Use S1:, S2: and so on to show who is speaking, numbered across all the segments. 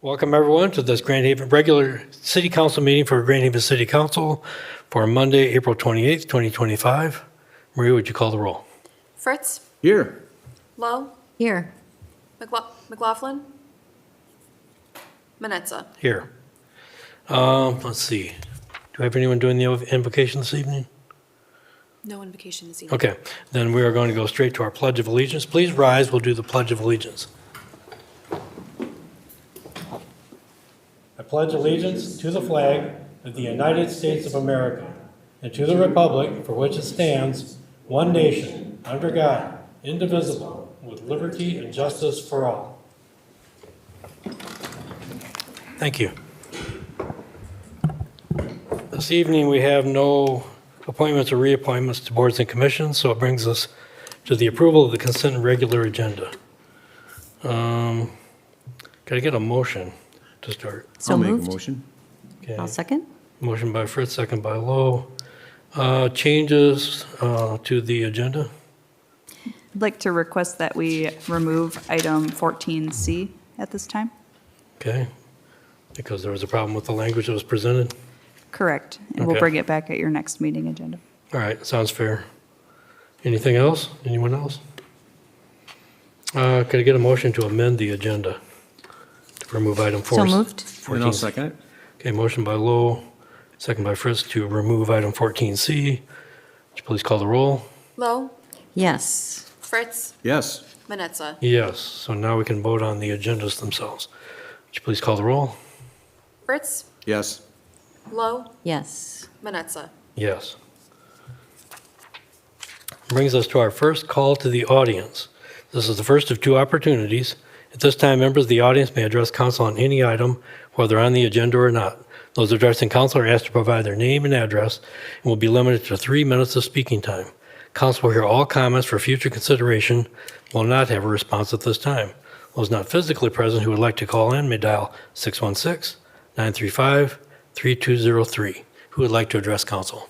S1: Welcome everyone to this Grand Haven regular City Council meeting for Grand Haven City Council for Monday, April 28th, 2025. Maria, would you call the roll?
S2: Fritz,
S3: Here.
S2: Lowe,
S4: Here.
S2: McLaughlin, Manetza.
S1: Here. Let's see. Do I have anyone doing the invocation this evening?
S2: No invocation this evening.
S1: Okay, then we are going to go straight to our Pledge of Allegiance. Please rise, we'll do the Pledge of Allegiance. I pledge allegiance to the flag of the United States of America and to the republic for which it stands, one nation, under God, indivisible, with liberty and justice for all. Thank you. This evening, we have no appointments or reappointments to boards and commissions, so it brings us to the approval of the consent and regular agenda. Can I get a motion to start?
S4: So
S3: I'll make
S4: moved.
S3: a motion.
S1: Okay.
S4: I'll second.
S1: Motion by Fritz, second by Lowe. Changes to the agenda?
S5: I'd like to request that we remove item 14C at this time.
S1: Okay. Because there was a problem with the language that was presented?
S5: Correct. And we'll
S1: Okay.
S5: bring it back at your next meeting agenda.
S1: All right, sounds fair. Anything else? Anyone else? Could I get a motion to amend the agenda to remove item 4?
S4: So moved.
S3: And I'll second it.
S1: Okay, motion by Lowe, second by Fritz to remove item 14C. Would you please call the roll?
S2: Lowe,
S4: Yes.
S2: Fritz,
S3: Yes.
S2: Manetza.
S1: Yes, so now we can vote on the agendas themselves. Would you please call the roll?
S2: Fritz,
S3: Yes.
S2: Lowe,
S4: Yes.
S2: Manetza.
S1: Yes. Brings us to our first call to the audience. This is the first of two opportunities. At this time, members of the audience may address council on any item, whether on the agenda or not. Those addressing council are asked to provide their name and address and will be limited to 3 minutes of speaking time. Council will hear all comments for future consideration, will not have a response at this time. Those not physically present who would like to call in may dial 616-935-3203. Who would like to address council?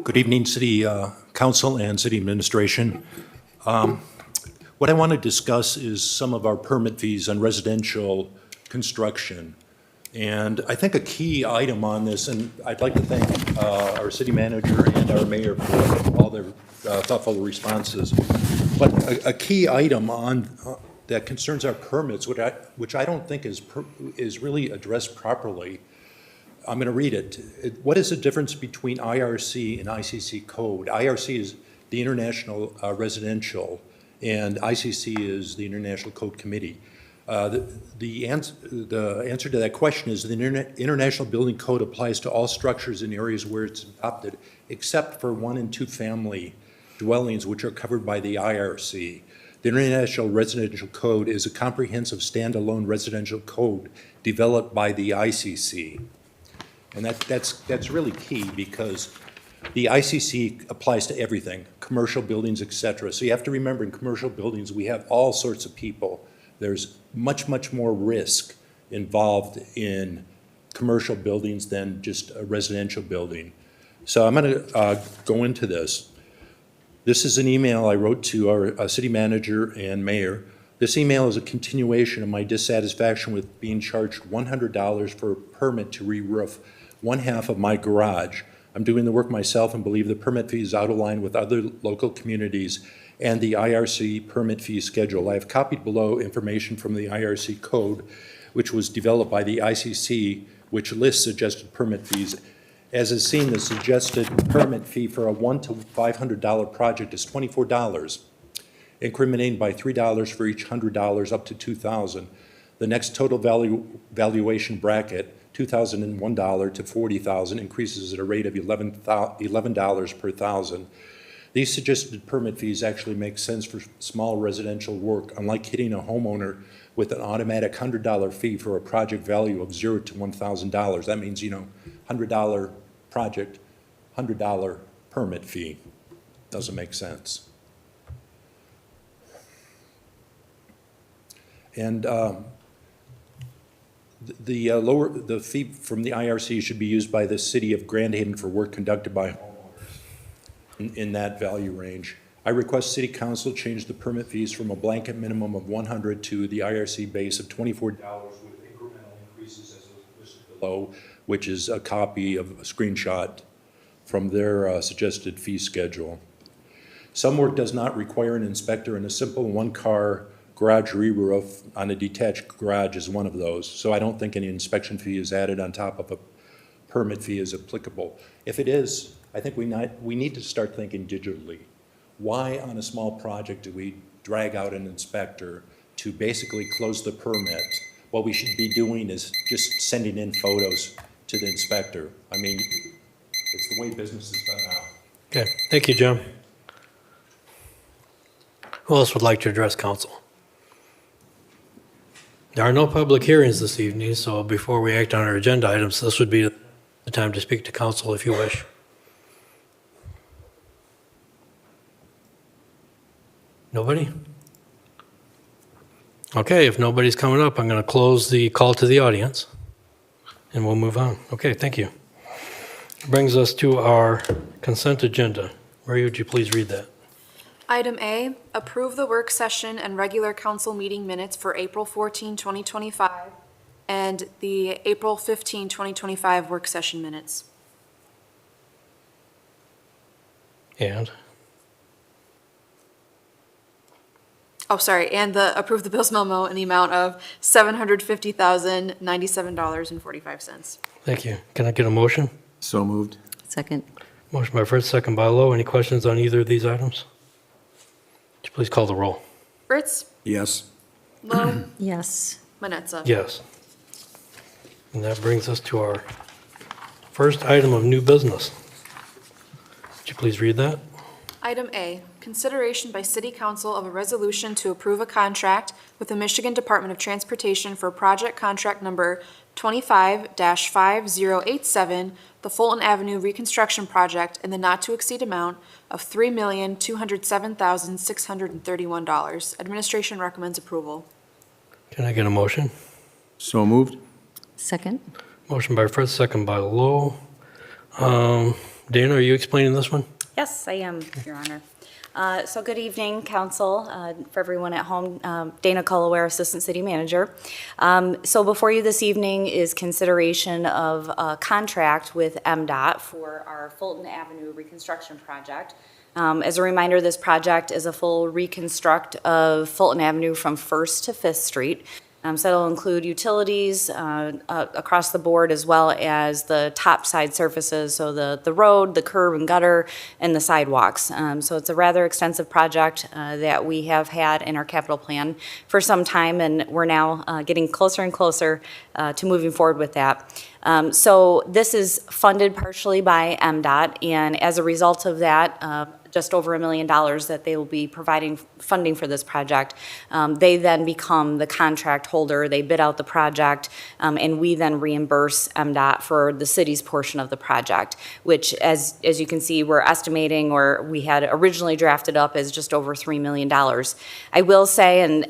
S6: Good evening, City Council and City Administration. What I want to discuss is some of our permit fees on residential construction. And I think a key item on this, and I'd like to thank our city manager and our mayor for all their thoughtful responses. But a key item on that concerns our permits, which I don't think is really addressed properly. I'm going to read it. What is the difference between IRC and ICC code? IRC is the International Residential, and ICC is the International Code Committee. The answer to that question is the International Building Code applies to all structures in areas where it's adopted, except for 1- and 2-family dwellings, which are covered by the IRC. The International Residential Code is a comprehensive standalone residential code developed by the ICC. And that's really key because the ICC applies to everything, commercial buildings, et cetera. So you have to remember in commercial buildings, we have all sorts of people. There's much, much more risk involved in commercial buildings than just a residential building. So I'm going to go into this. This is an email I wrote to our city manager and mayor. This email is a continuation of my dissatisfaction with being charged $100 for a permit to re-roof one half of my garage. I'm doing the work myself and believe the permit fee is out of line with other local communities and the IRC permit fee schedule. I have copied below information from the IRC code, which was developed by the ICC, which lists suggested permit fees. As is seen, the suggested permit fee for a $100 to $500 project is $24, incrementing by $3 for each $100 up to $2,000. The next total valuation bracket, $2,001 to $40,000, increases at a rate of $11 per thousand. These suggested permit fees actually make sense for small residential work, unlike hitting a homeowner with an automatic $100 fee for a project value of $0 to $1,000. That means, $100 project, $100 permit fee. Doesn't make sense. And the fee from the IRC should be used by the city of Grand Haven for work conducted by homeowners. in that value range. I request City Council change the permit fees from a blanket minimum of $100 to the IRC base of $24 with incremental increases as listed below, which is a copy of a screenshot from their suggested fee schedule. Some work does not require an inspector, and a simple one-car garage re-roof on a detached garage is one of those. So I don't think any inspection fee is added on top of a permit fee is applicable. If it is, I think we need to start thinking digitally. Why on a small project do we drag out an inspector to basically close the permit? What we should be doing is just sending in photos to the inspector. I mean, it's the way business is done now.
S1: Okay, thank you, Jim. Who else would like to address council? There are no public hearings this evening, so before we act on our agenda items, this would be the time to speak to council if you wish. Nobody? Okay, if nobody's coming up, I'm going to close the call to the audience, and we'll move on. Okay, thank you. Brings us to our consent agenda. Marie, would you please read that?
S2: Item A, approve the work session and regular council meeting minutes for April 14, 2025, and the April 15, 2025 work session minutes.
S1: And?
S2: Oh, sorry, and approve the bills memo in the amount of $750,097.45.
S1: Thank you. Can I get a motion?
S3: So moved.
S4: Second.
S1: Motion by Fritz, second by Lowe. Any questions on either of these items? Would you please call the roll?
S2: Fritz,
S3: Yes.
S2: Lowe,
S4: Yes.
S2: Manetza.
S1: Yes. And that brings us to our first item of new business. Would you please read that?
S2: Item A, consideration by City Council of a resolution to approve a contract with the Michigan Department of Transportation for project contract number 25-5087, the Fulton Avenue Reconstruction Project, in the not-to-exceed amount of $3,207,631. Administration recommends approval.
S1: Can I get a motion?
S3: So moved.
S4: Second.
S1: Motion by Fritz, second by Lowe. Dana, are you explaining this one?
S7: Yes, I am, Your Honor. So good evening, council, for everyone at home. Dana Culloware, Assistant City Manager. So before you this evening is consideration of a contract with MDOT for our Fulton Avenue reconstruction project. As a reminder, this project is a full reconstruct of Fulton Avenue from 1st to 5th Street. So it'll include utilities across the board, as well as the top side surfaces, so the road, the curb and gutter, and the sidewalks. So it's a rather extensive project that we have had in our capital plan for some time, and we're now getting closer and closer to moving forward with that. So this is funded partially by MDOT, and as a result of that, just over $1 million that they will be providing funding for this project. They then become the contract holder, they bid out the project, and we then reimburse MDOT for the city's portion of the project, which as you can see, we're estimating, or we had originally drafted up as just over $3 million. I will say, and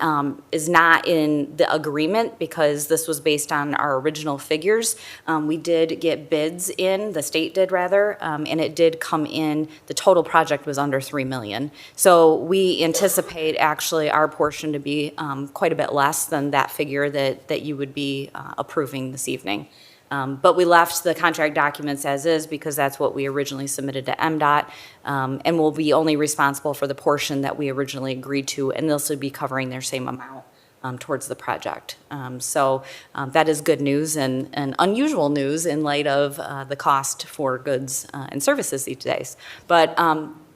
S7: is not in the agreement because this was based on our original figures, we did get bids in, the state did rather, and it did come in, the total project was under $3 million. So we anticipate actually our portion to be quite a bit less than that figure that you would be approving this evening. But we left the contract documents as is because that's what we originally submitted to MDOT, and we'll be only responsible for the portion that we originally agreed to, and they'll still be covering their same amount towards the project. So that is good news and unusual news in light of the cost for goods and services these days. But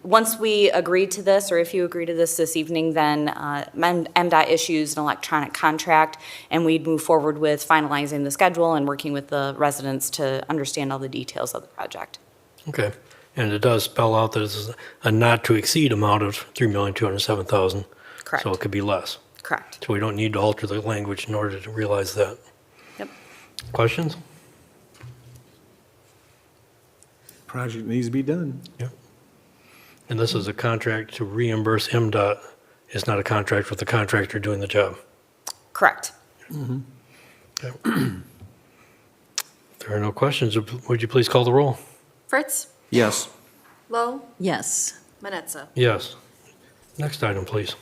S7: once we agree to this, or if you agree to this evening, then MDOT issues an electronic contract, and we'd move forward with finalizing the schedule and working with the residents to understand all the details of the project.
S1: Okay. And it does spell out that it's a not-to-exceed amount of $3,207,000.
S7: Correct.
S1: So it could be less.
S7: Correct.
S1: So we don't need to alter the language in order to realize that.
S7: Yep.
S1: Questions?
S3: Project needs to be done.
S1: And this is a contract to reimburse MDOT. It's not a contract with the contractor doing the job.
S7: Correct.
S1: Okay. If there are no questions, would you please call the roll?
S2: Fritz,
S3: Yes.
S2: Lowe,
S4: Yes.
S2: Manetza.
S1: Yes. Next item, please.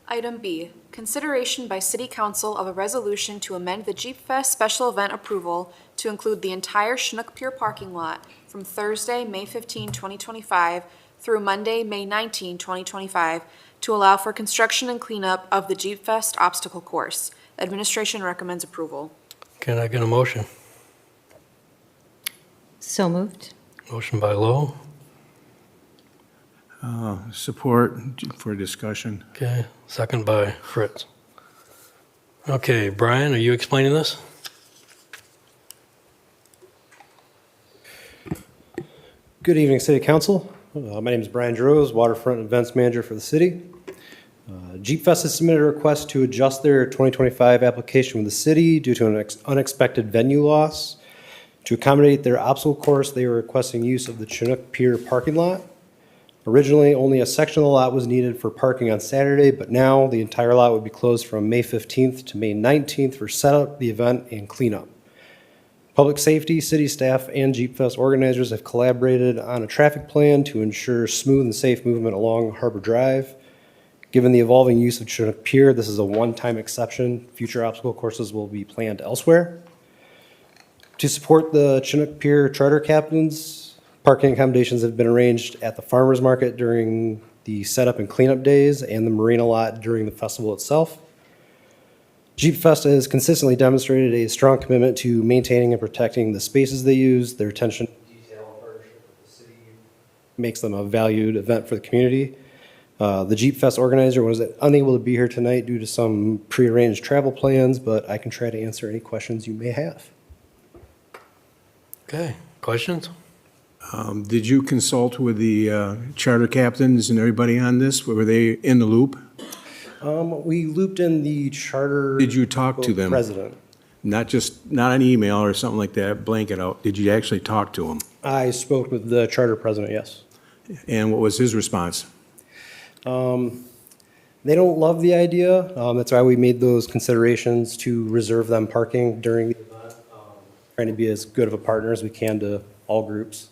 S2: Item B, consideration by City Council of a resolution to amend the Jeep Fest special event approval to include the entire Chinook Pier parking lot from Thursday, May 15, 2025 through Monday, May 19, 2025 to allow for construction and cleanup of the Jeep Fest obstacle course. Administration recommends approval.
S1: Can I get a motion?
S4: So moved.
S1: Motion by Lowe.
S3: Support for discussion.
S1: Okay, second by Fritz. Okay, Brian, are you explaining this?
S8: Good evening, City Council. My name is Brian Droz, Waterfront Events Manager for the city. Jeep Fest has submitted a request to adjust their 2025 application with the city due to an unexpected venue loss. To accommodate their obstacle course, they were requesting use of the Chinook Pier parking lot. Originally, only a section of the lot was needed for parking on Saturday, but now the entire lot would be closed from May 15th to May 19th for setup, the event, and cleanup. Public safety, city staff, and Jeep Fest organizers have collaborated on a traffic plan to ensure smooth and safe movement along Harbor Drive. Given the evolving use of Chinook Pier, this is a one-time exception. Future obstacle courses will be planned elsewhere. To support the Chinook Pier charter captains, parking accommodations have been arranged at the farmers market during the setup and cleanup days and the marina lot during the festival itself. Jeep Fest has consistently demonstrated a strong commitment to maintaining and protecting the spaces they use. Their attention to detail and partnership with the city makes them a valued event for the community. The Jeep Fest organizer was unable to be here tonight due to some prearranged travel plans, but I can try to answer any questions you may have.
S1: Okay, questions?
S3: Did you consult with the charter captains and everybody on this? Were they in the loop?
S8: We looped in the charter.
S3: Did you talk to them?
S8: President.
S3: Not an email or something like that, blank it out. Did you actually talk to him?
S8: I spoke with the charter president, yes.
S3: And what was his response?
S8: They don't love the idea. That's why we made those considerations to reserve them parking during the event. Trying to be as good of a partner as we can to all groups.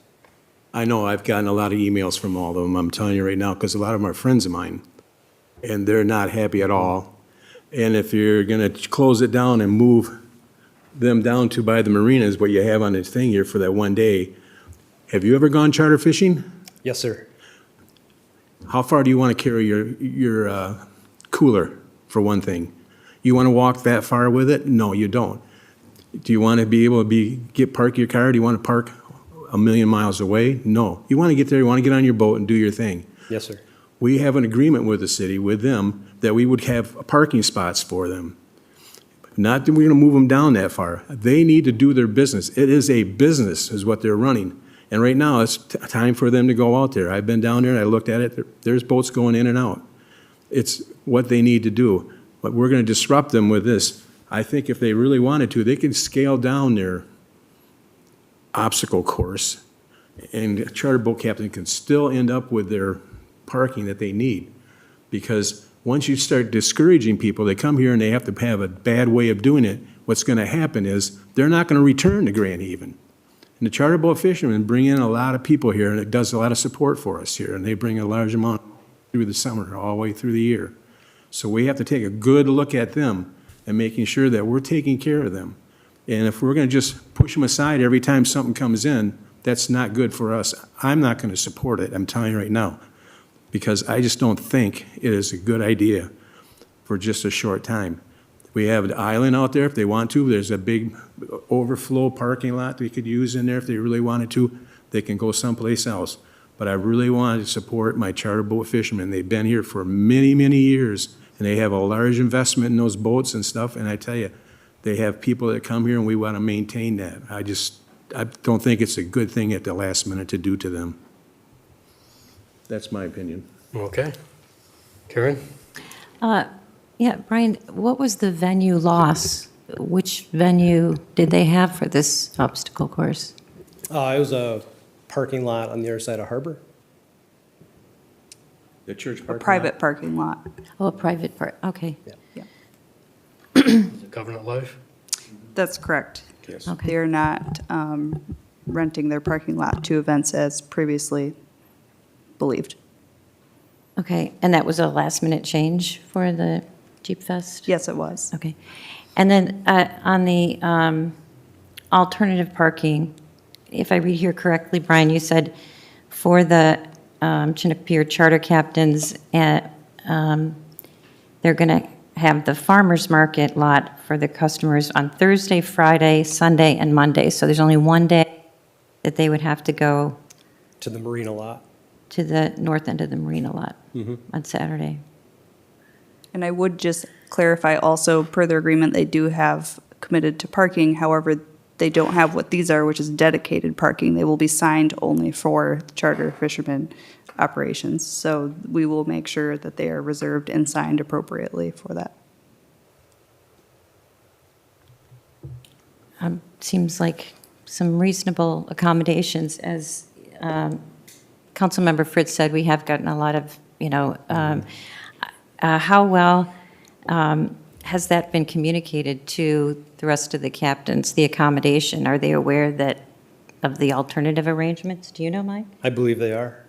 S3: I know I've gotten a lot of emails from all of them, I'm telling you right now, because a lot of them are friends of mine, and they're not happy at all. And if you're going to close it down and move them down to by the marinas, what you have on this thing here for that one day, have you ever gone charter fishing?
S8: Yes, sir.
S3: How far do you want to carry your cooler, for one thing? You want to walk that far with it? No, you don't. Do you want to be able to park your car? Do you want to park a million miles away? No. You want to get there, you want to get on your boat and do your thing.
S8: Yes, sir.
S3: We have an agreement with the city, with them, that we would have parking spots for them. Not that we're going to move them down that far. They need to do their business. It is a business, is what they're running. And right now, it's time for them to go out there. I've been down there and I looked at it. There's boats going in and out. It's what they need to do. But we're going to disrupt them with this. I think if they really wanted to, they could scale down their obstacle course, and a charter boat captain can still end up with their parking that they need. Because once you start discouraging people, they come here and they have to have a bad way of doing it. What's going to happen is they're not going to return to Grand Haven. And the charter boat fishermen bring in a lot of people here, and it does a lot of support for us here, and they bring a large amount through the summer, all the way through the year. So we have to take a good look at them and making sure that we're taking care of them. And if we're going to just push them aside every time something comes in, that's not good for us. I'm not going to support it, I'm telling you right now, because I just don't think it is a good idea for just a short time. We have an island out there if they want to. There's a big overflow parking lot they could use in there if they really wanted to. They can go someplace else. But I really wanted to support my charter boat fishermen. They've been here for many, many years, and they have a large investment in those boats and stuff. And I tell you, they have people that come here, and we want to maintain that. I don't think it's a good thing at the last minute to do to them. That's my opinion.
S1: Okay. Karen?
S4: Yeah, Brian, what was the venue loss? Which venue did they have for this obstacle course?
S8: It was a parking lot on the other side of Harbor.
S3: The church
S5: A
S3: parking lot.
S5: private parking lot.
S4: Oh, a private part, okay.
S1: Is it Covenant Life?
S5: That's correct.
S3: Yes.
S4: Okay.
S5: They're not renting their parking lot to events as previously believed.
S4: Okay, and that was a last-minute change for the Jeep Fest?
S5: Yes, it was.
S4: Okay. And then on the alternative parking, if I read here correctly, Brian, you said for the Chinook Pier charter captains, they're going to have the farmer's market lot for the customers on Thursday, Friday, Sunday, and Monday. So there's only one day that they would have to go
S8: To the marina lot.
S4: to the north end of the marina lot on Saturday.
S5: And I would just clarify also, per their agreement, they do have committed to parking. However, they don't have what these are, which is dedicated parking. They will be signed only for charter fishermen operations. So we will make sure that they are reserved and signed appropriately for that.
S4: Seems like some reasonable accommodations. As Councilmember Fritz said, we have gotten a lot of, how well has that been communicated to the rest of the captains, the accommodation? Are they aware of the alternative arrangements? Do you know, Mike?
S8: I believe they are.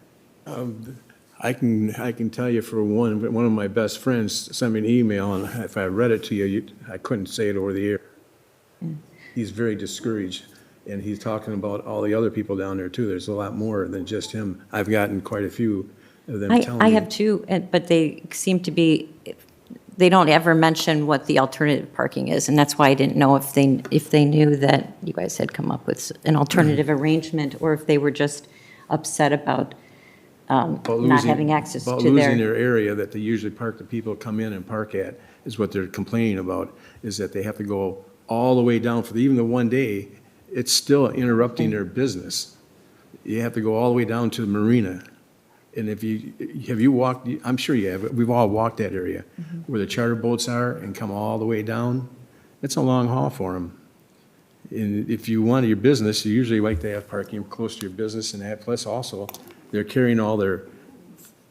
S3: I can tell you for one of my best friends sent me an email, and if I read it to you, I couldn't say it over the air. He's very discouraged, and he's talking about all the other people down there too. There's a lot more than just him. I've gotten quite a few of them telling me.
S4: I have too, but they seem to be, they don't ever mention what the alternative parking is, and that's why I didn't know if they knew that you guys had come up with an alternative arrangement, or if they were just upset about not having access to
S3: About
S4: their.
S3: losing their area that they usually park, the people come in and park at, is what they're complaining about, is that they have to go all the way down for even the one day. It's still interrupting their business. You have to go all the way down to the marina. And have you walked, I'm sure you have, we've all walked that area where the charter boats are and come all the way down. It's a long haul for them. And if you want your business, you usually like to have parking close to your business, and that, plus also, they're carrying all their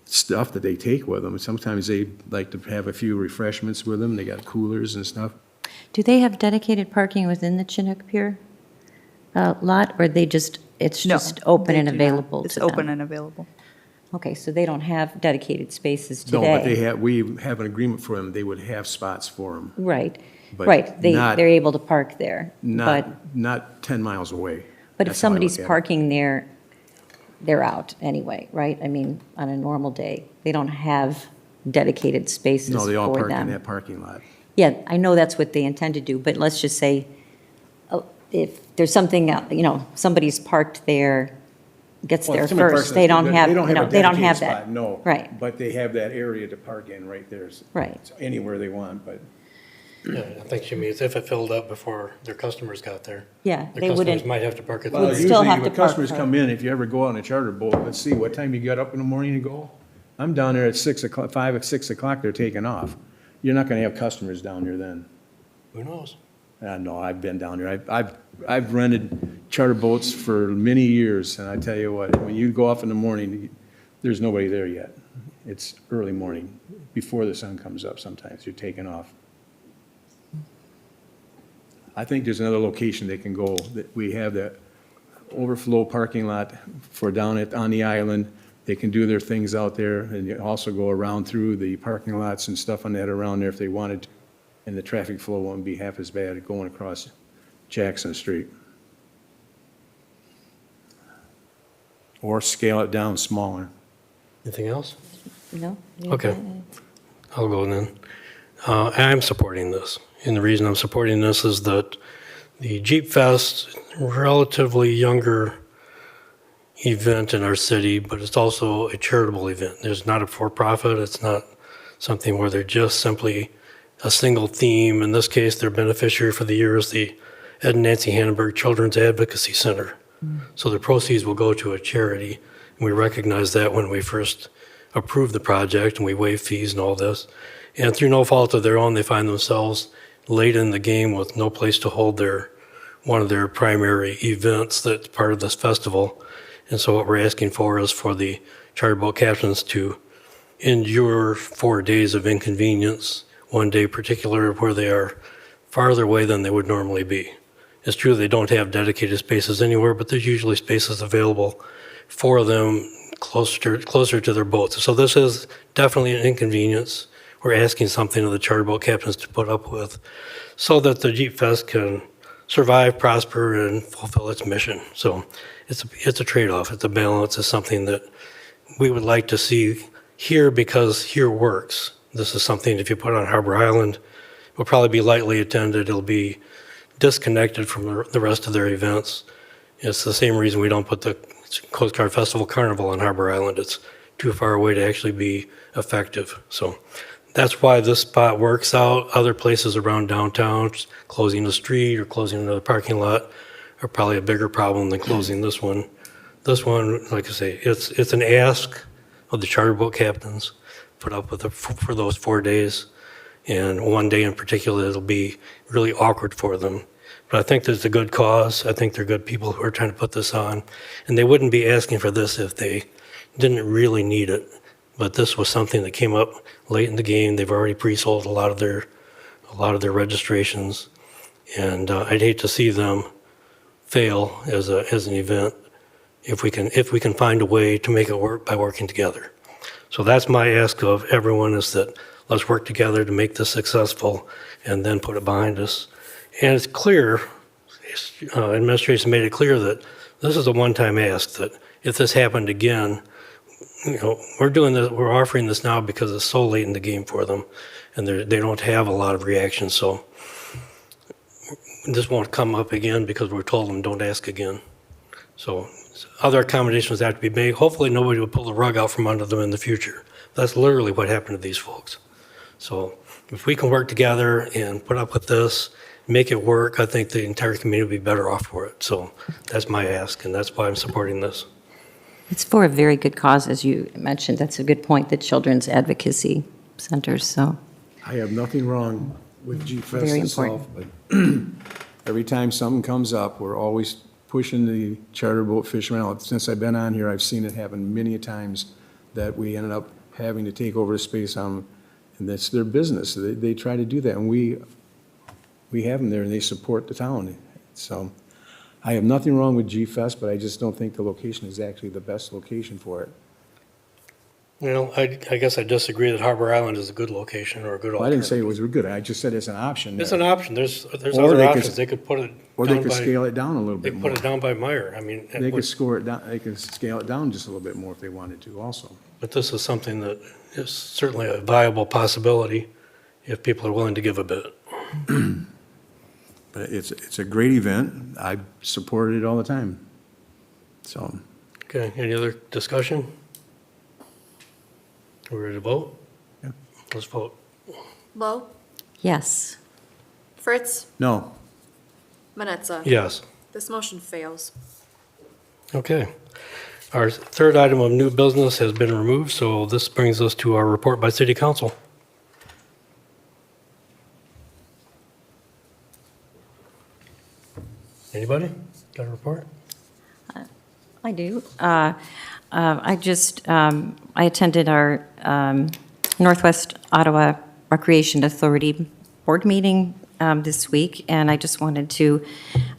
S3: stuff that they take with them. Sometimes they like to have a few refreshments with them. They got coolers and stuff.
S4: Do they have dedicated parking within the Chinook Pier lot, or it's
S5: No,
S4: just open
S5: they
S4: and
S5: do not.
S4: available to
S5: It's
S4: them?
S5: open and available.
S4: Okay, so they don't have dedicated spaces today?
S3: No, but we have an agreement for them. They would have spots for them,
S4: Right,
S3: but
S4: right.
S3: not-
S4: They're able to park there. But
S3: not 10 miles away.
S4: if
S3: That's how I
S4: somebody's
S3: look at it.
S4: parking there, they're out anyway, right? I mean, on a normal day, they don't have dedicated spaces for them.
S3: No, they all park in that parking lot.
S4: Yeah, I know that's what they intend to do, but let's just say, if there's something, somebody's parked there, gets
S3: Well,
S4: there
S3: if somebody parks
S4: first, they don't have,
S3: a
S4: they don't
S3: dedicated
S4: have
S3: spot,
S4: that.
S3: No.
S4: Right.
S3: But they have that area to park in right there.
S4: Right.
S3: It's anywhere they want, but
S1: Yeah, I think she means if it filled up before their customers got there.
S4: Yeah,
S1: Their
S4: they
S1: customers
S4: wouldn't,
S1: might have to park at the
S4: Would
S1: marina.
S4: still have
S3: usually
S4: to
S3: when
S4: park
S3: customers
S4: there.
S3: come in, if you ever go on a charter boat, let's see, what time you get up in the morning to go? I'm down there at 6 o'clock, 5 or 6 o'clock, they're taking off. You're not gonna have customers down there then.
S1: Who knows?
S3: No, I've been down there. I've rented charter boats for many years, and I tell you what, when you go off in the morning, there's nobody there yet. It's early morning, before the sun comes up sometimes, you're taking off. I think there's another location they can go, that we have that overflow parking lot for down on the island. They can do their things out there, and you also go around through the parking lots and stuff on that around there if they wanted to. And the traffic flow won't be half as bad going across Jackson Street. Or scale it down smaller.
S1: Anything else?
S4: no?
S1: Okay. I'll go then. I'm supporting this. And the reason I'm supporting this is that the Jeep Fest, relatively younger event in our city, but it's also a charitable event. There's not a for-profit. It's not something where they're just simply a single theme. In this case, their beneficiary for the year is the Ed and Nancy Hannenberg Children's Advocacy Center. So the proceeds will go to a charity. And we recognize that when we first approved the project and we waived fees and all this. And through no fault of their own, they find themselves late in the game with no place to hold one of their primary events that's part of this festival. And so what we're asking for is for the charter boat captains to endure 4 days of inconvenience, one day particular where they are farther away than they would normally be. It's true they don't have dedicated spaces anywhere, but there's usually spaces available for them closer to their boats. So this is definitely an inconvenience. We're asking something of the charter boat captains to put up with so that the Jeep Fest can survive, prosper, and fulfill its mission. So it's a trade-off. It's a balance. It's something that we would like to see here because here works. This is something, if you put on Harbor Island, it will probably be lightly attended. It'll be disconnected from the rest of their events. It's the same reason we don't put the Coast Guard Festival Carnival on Harbor Island. It's too far away to actually be effective. So that's why this spot works out. Other places around downtown, closing the street or closing another parking lot are probably a bigger problem than closing this one. This one, like I say, it's an ask of the charter boat captains, put up with it for those 4 days. And one day in particular, it'll be really awkward for them. But I think there's a good cause. I think they're good people who are trying to put this on. And they wouldn't be asking for this if they didn't really need it. But this was something that came up late in the game. They've already pre-sold a lot of their registrations. And I'd hate to see them fail as an event if we can find a way to make it work by working together. So that's my ask of everyone, is that let's work together to make this successful and then put it behind us. And it's clear, administration made it clear that this is a one-time ask, that if this happened again, we're offering this now because it's so late in the game for them and they don't have a lot of reaction. So this won't come up again because we're told them don't ask again. So other accommodations have to be made. Hopefully nobody will pull the rug out from under them in the future. That's literally what happened to these folks. So if we can work together and put up with this, make it work, I think the entire community will be better off for it. So that's my ask, and that's why I'm supporting this.
S4: It's for a very good cause, as you mentioned. That's a good point, the Children's Advocacy Centers, so.
S3: I have nothing wrong with Jeep Fest
S4: Very
S3: itself, but every time something comes up, we're always pushing the charter boat fishermen out. Since I've been on here, I've seen it happen many a times that we ended up having to take over the space on, and that's their business. They try to do that, and we have them there, and they support the town. So I have nothing wrong with Jeep Fest, but I just don't think the location is actually the best location for it.
S1: Well, I guess I disagree that Harbor Island is a good location or a good
S3: Well, I
S1: alternative.
S3: didn't say it was good. I just said it's an option.
S1: It's an option. There's
S3: Or
S1: other
S3: they could-
S1: options. They could put it
S3: Or they
S1: down
S3: could
S1: by,
S3: scale it down a little
S1: they
S3: bit
S1: could
S3: more.
S1: put it down by Meyer. I mean,
S3: They could score it down, they could scale it down just a little bit more if they wanted to also.
S1: but this is something that is certainly a viable possibility if people are willing to give a bit.
S3: But it's a great event. I supported it all the time. So,
S1: Okay, any other discussion? We ready to vote?
S3: Yeah.
S1: Let's vote.
S2: Lowe,
S4: Yes.
S2: Fritz,
S3: no,
S2: Manetza.
S1: Yes.
S2: This motion fails.
S1: Okay. Our third item of new business has been removed, so this brings us to our report by City Council. Anybody got a report?
S4: I do. I attended our Northwest Ottawa Recreation Authority Board meeting this week, and I just wanted to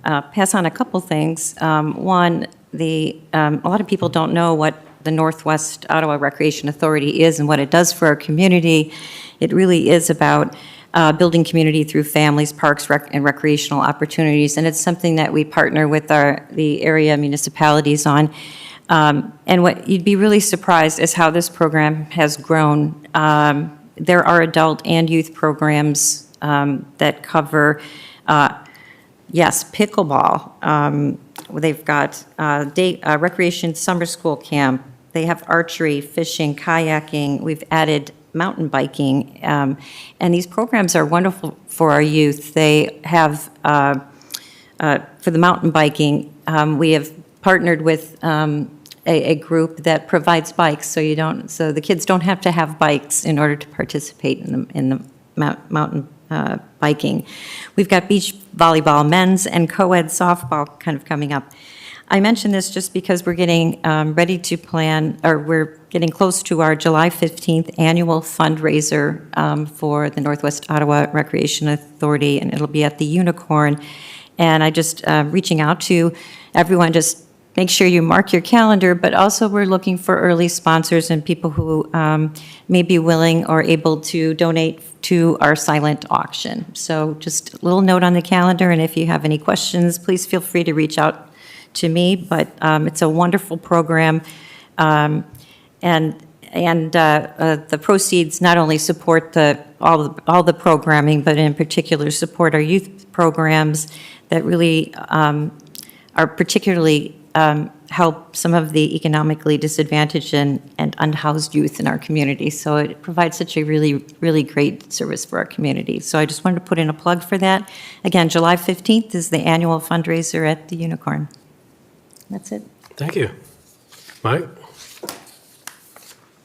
S4: pass on a couple things. One, a lot of people don't know what the Northwest Ottawa Recreation Authority is and what it does for our community. It really is about building community through families, parks, and recreational opportunities, and it's something that we partner with the area municipalities on. And what you'd be really surprised is how this program has grown. There are adult and youth programs that cover, yes, pickleball. They've got recreation summer school camp. They have archery, fishing, kayaking. We've added mountain biking. And these programs are wonderful for our youth. They have, for the mountain biking, we have partnered with a group that provides bikes, so the kids don't have to have bikes in order to participate in the mountain biking. We've got beach volleyball, men's and co-ed softball kind of coming up. I mention this just because we're getting ready to plan, or we're getting close to our July 15th annual fundraiser for the Northwest Ottawa Recreation Authority, and it'll be at the Unicorn. And I just reaching out to everyone, just make sure you mark your calendar, but also we're looking for early sponsors and people who may be willing or able to donate to our silent auction. So just a little note on the calendar, and if you have any questions, please feel free to reach out to me. But it's a wonderful program, and the proceeds not only support all the programming, but in particular support our youth programs that really are particularly help some of the economically disadvantaged and unhoused youth in our community. So it provides such a really, really great service for our community. So I just wanted to put in a plug for that. Again, July 15th is the annual fundraiser at the Unicorn. That's it.
S1: Thank you. Mike?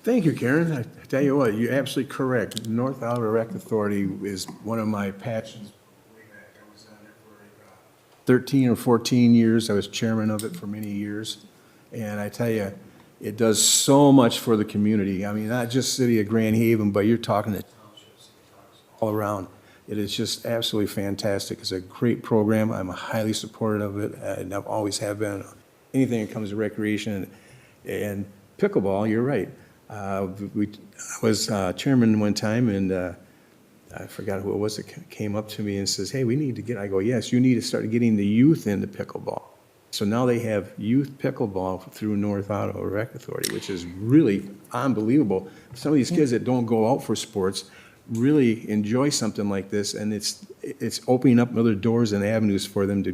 S3: Thank you, Karen. I tell you what, you're absolutely correct. North Iowa Rec Authority is one of my passions. I was on there for 13 or 14 years. I was chairman of it for many years. And I tell you, it does so much for the community. I mean, not just city of Grand Haven, but you're talking to townships all around. It is just absolutely fantastic. It's a great program. I'm highly supportive of it, and I've always have been. Anything that comes to recreation and pickleball, you're right. I was chairman one time, and I forgot who it was that came up to me and says, "Hey, we need to get," I go, "Yes, you need to start getting the youth into pickleball." So now they have youth pickleball through North Ottawa Rec Authority, which is really unbelievable. Some of these kids that don't go out for sports really enjoy something like this, and it's opening up other doors and avenues for them to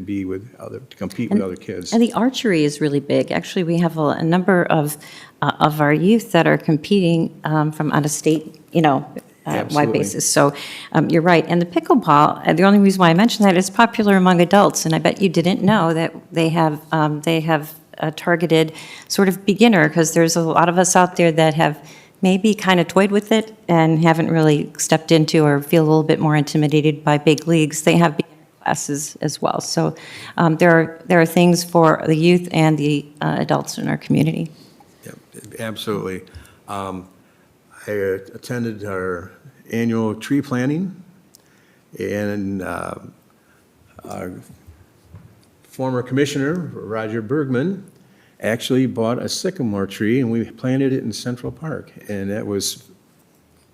S3: compete with other kids.
S4: And the archery is really big. Actually, we have a number of our youth that are competing from out of state, wide
S3: Absolutely.
S4: basis. So you're right. And the pickleball, the only reason why I mention that is popular among adults, and I bet you didn't know that they have a targeted sort of beginner, because there's a lot of us out there that have maybe kind of toyed with it and haven't really stepped into or feel a little bit more intimidated by big leagues. They have beginner classes as well. So there are things for the youth and the adults in our community.
S3: Yep, absolutely. I attended our annual tree planting, and our former commissioner, Roger Bergman, actually bought a sycamore tree, and we planted it in Central Park, and that was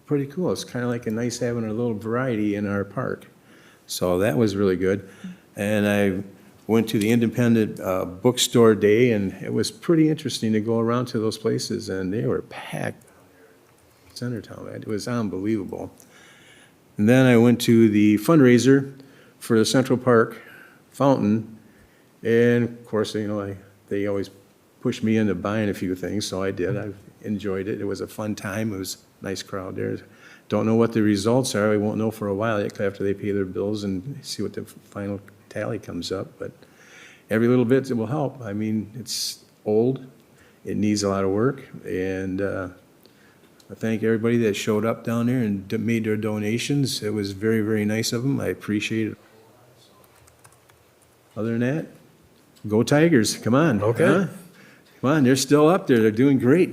S3: pretty cool. It's kind of like a nice having a little variety in our park. So that was really good. And I went to the Independent Bookstore Day, and it was pretty interesting to go around to those places, and they were packed. Centertown, it was unbelievable. And then I went to the fundraiser for the Central Park fountain, and of course, they always pushed me into buying a few things, so I did. I enjoyed it. It was a fun time. It was a nice crowd there. Don't know what the results are. We won't know for a while yet after they pay their bills and see what the final tally comes up, but every little bit will help. I mean, it's old. It needs a lot of work, and I thank everybody that showed up down there and made their donations. It was very, very nice of them. I appreciate it. Other than that, go Tigers. Come on.
S1: Okay.
S3: Huh? Come on, they're still up there. They're doing great.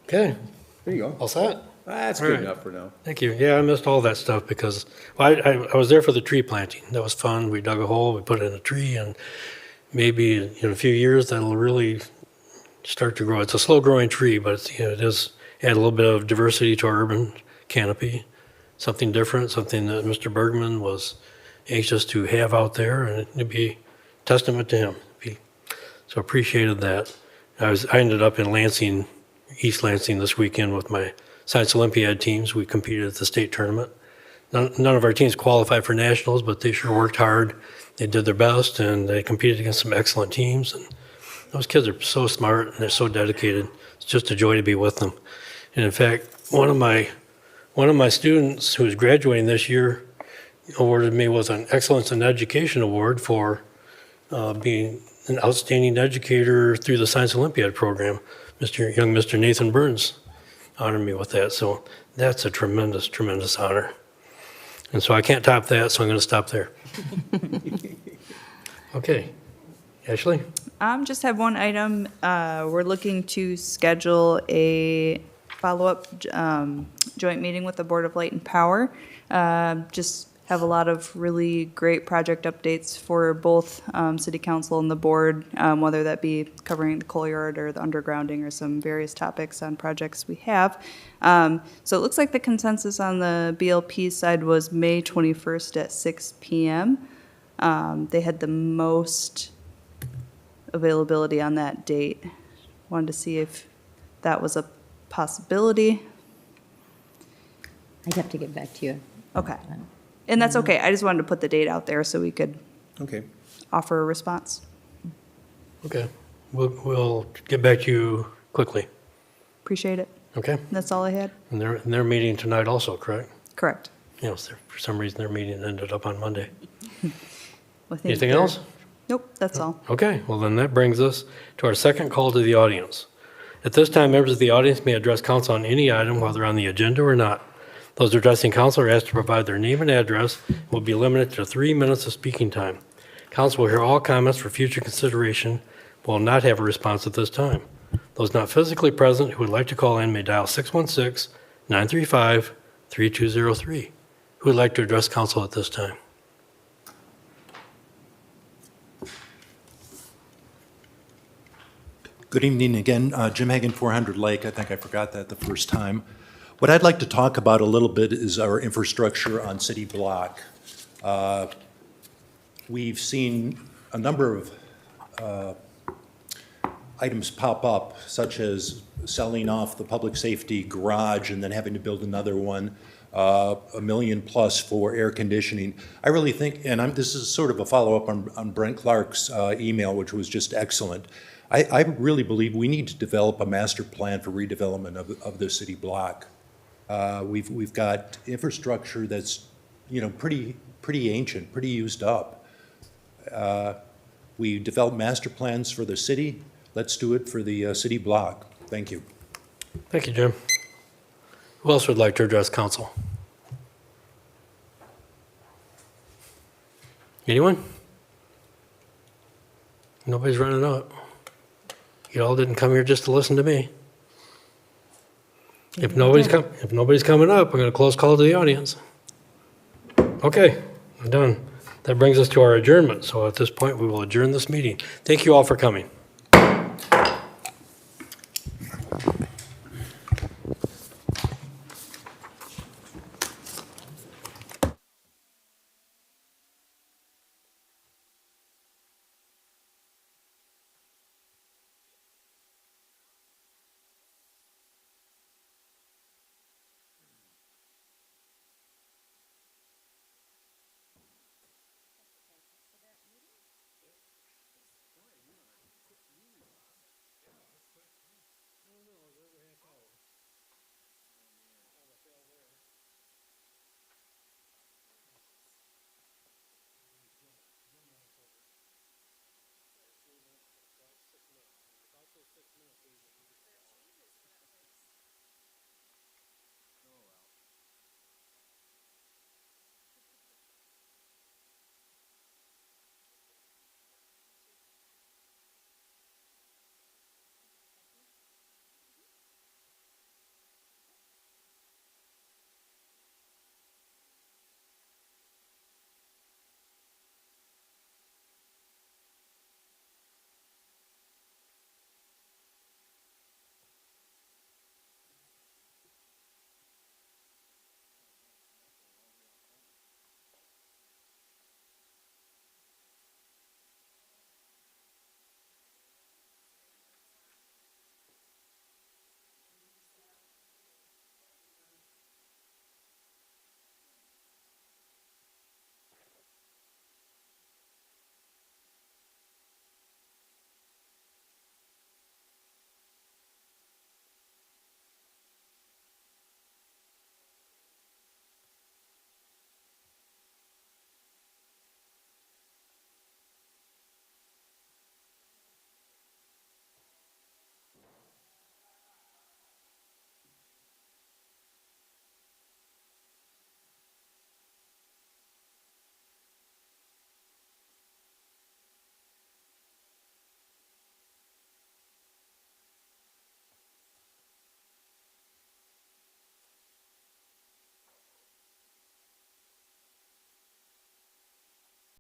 S1: Okay,
S3: There you go.
S1: all set?
S3: That's
S1: All
S3: good
S1: right.
S3: enough for now.
S1: Thank you. Yeah, I missed all that stuff because I was there for the tree planting. That was fun. We dug a hole, we put in a tree, and maybe in a few years that'll really start to grow. It's a slow-growing tree, but it does add a little bit of diversity to our urban canopy, something different, something that Mr. Bergman was anxious to have out there, and it'd be a testament to him. So appreciated that. I ended up in Lansing, East Lansing this weekend with my Science Olympiad teams. We competed at the state tournament. None of our teams qualified for nationals, but they sure worked hard. They did their best, and they competed against some excellent teams. And those kids are so smart, and they're so dedicated. It's just a joy to be with them. And in fact, one of my students who is graduating this year awarded me with an Excellence in Education Award for being an outstanding educator through the Science Olympiad program. Young Mr. Nathan Burns honored me with that. So that's a tremendous, tremendous honor. And so I can't top that, so I'm going to stop there. Okay. Ashley?
S5: Just have one item. We're looking to schedule a follow-up joint meeting with the Board of Light and Power. Just have a lot of really great project updates for both city council and the board, whether that be covering the coal yard or the undergrounding or some various topics on projects we have. So it looks like the consensus on the BLP side was May 21st at 6 p.m. They had the most availability on that date. Wanted to see if that was a possibility.
S4: I'd have to get back to you.
S5: Okay. And that's okay. I just wanted to put the date out there so we could
S3: Okay.
S5: offer a response.
S1: Okay, we'll get back to you quickly,
S5: Appreciate it.
S1: okay?
S5: That's all I had.
S1: And they're meeting tonight also, correct?
S5: Correct.
S1: Yes, for some reason their meeting ended up on Monday.
S5: Well, thank
S1: Anything
S5: you.
S1: else?
S5: Nope, that's all.
S1: Okay, well then that brings us to our second call to the audience. At this time, members of the audience may address council on any item, whether on the agenda or not. Those addressing council are asked to provide their name and address and will be limited to 3 minutes of speaking time. Council will hear all comments for future consideration, but will not have a response at this time. Those not physically present who would like to call in may dial 616-935-3203. Who would like to address council at this time?
S6: Good evening again. Jim Hagan, 400 Lake. I think I forgot that the first time. What I'd like to talk about a little bit is our infrastructure on City Block. We've seen a number of items pop up, such as selling off the public safety garage and then having to build another one, $1 million plus for air conditioning. I really think, and this is sort of a follow-up on Brent Clark's email, which was just excellent. I really believe we need to develop a master plan for redevelopment of the city block. We've got infrastructure that's, pretty ancient, pretty used up. We develop master plans for the city. Let's do it for the city block. Thank you.
S1: Thank you, Jim. Who else would like to address council? Anyone? Nobody's running up. You all didn't come here just to listen to me. If nobody's coming up, we're going to close call to the audience. Okay, I'm done. That brings us to our adjournment. So at this point, we will adjourn this meeting. Thank you all for coming.